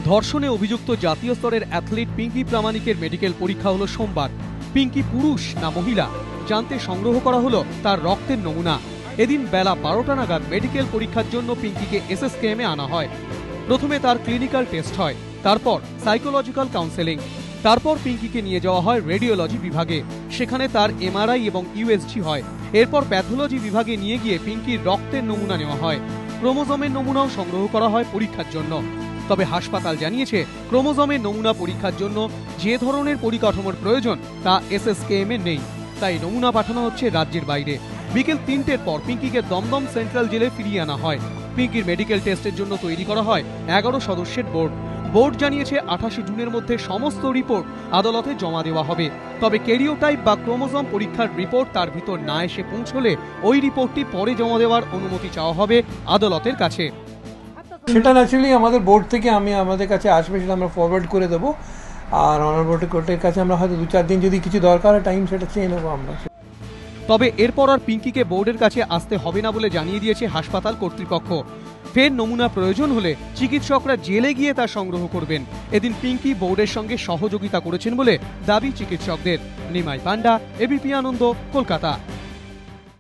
ধর্ষণে অভিযুক্ত জাতীয় স্তরের অ্যাথলিট পিঙ্কি প্রামাণিকের মেডিকেল পরীক্ষা হলো সোমবার। পিঙ্কি পুরুষ না মহিলা জানতে সংগ্রহ করা হলো তার রক্তের নমুনা। এদিন বেলা 12টা নাগাদ মেডিকেল পরীক্ষার জন্য পিঙ্কিকে এসএসকেএমে আনা হয়। প্রথমে তার ক্লিনিক্যাল টেস্ট হয়, তারপর সাইকোলজিক্যাল কাউন্সেলিং, তারপর পিঙ্কিকে নিয়ে যাওয়া হয় রেডিওলজি বিভাগে। সেখানে তার এমআরআই এবং ইউএসজি হয়। এরপর প্যাথোলজি বিভাগে নিয়ে গিয়ে পিঙ্কির রক্তের নমুনা নেওয়া হয়। ক্রোমোজোমের নমুনাও সংগ্রহ করা হয় পরীক্ষার জন্য। তবে হাসপাতাল জানিয়েছে, ক্রোমোজোমের নমুনা পরীক্ষার জন্য যে ধরনের পরিকাঠামোর প্রয়োজন তা এসএসকেএম এ নেই, তাই নমুনা পাঠানো হচ্ছে রাজ্যের বাইরে। বিকেল 3টের পর পিঙ্কিকে দমদম সেন্ট্রাল জেলে ফিরিয়ে আনা হয়। পিঙ্কির মেডিকেল টেস্টের জন্য তৈরি করা হয় 11 সদস্যের বোর্ড। বোর্ড জানিয়েছে 28 জুনের মধ্যে সমস্ত রিপোর্ট আদালতে জমা দেওয়া হবে। তবে ক্যারিওটাইপ বা ক্রোমোজোম পরীক্ষার রিপোর্ট তার ভিতর না এসে পৌঁছলে ওই রিপোর্টটি পরে জমা দেওয়ার অনুমতি চাওয়া হবে আদালতের কাছে। সেটা ন্যাচুরালি আমাদের বোর্ড থেকে আমাদের কাছে আসবে, সেটা আমরা ফরওয়ার্ড করে দেবো। আর অনারেবল কোর্টের কাছে আমরা হয়তো 2-4 দিন যদি কিছু দরকার হয় টাইম, সেটা চেয়ে নেবো আমরা। তবে এরপর আর পিঙ্কিকে বোর্ডের কাছে আসতে হবে না বলে জানিয়ে দিয়েছে হাসপাতাল কর্তৃপক্ষ। ফের নমুনা প্রয়োজন হলে চিকিৎসকরা জেলে গিয়ে তা সংগ্রহ করবেন। এদিন পিঙ্কি বোর্ডের সঙ্গে সহযোগিতা করেছেন বলে দাবি চিকিৎসকদের। নিমাই পান্ডা, এবিপি আনন্দ, কলকাতা।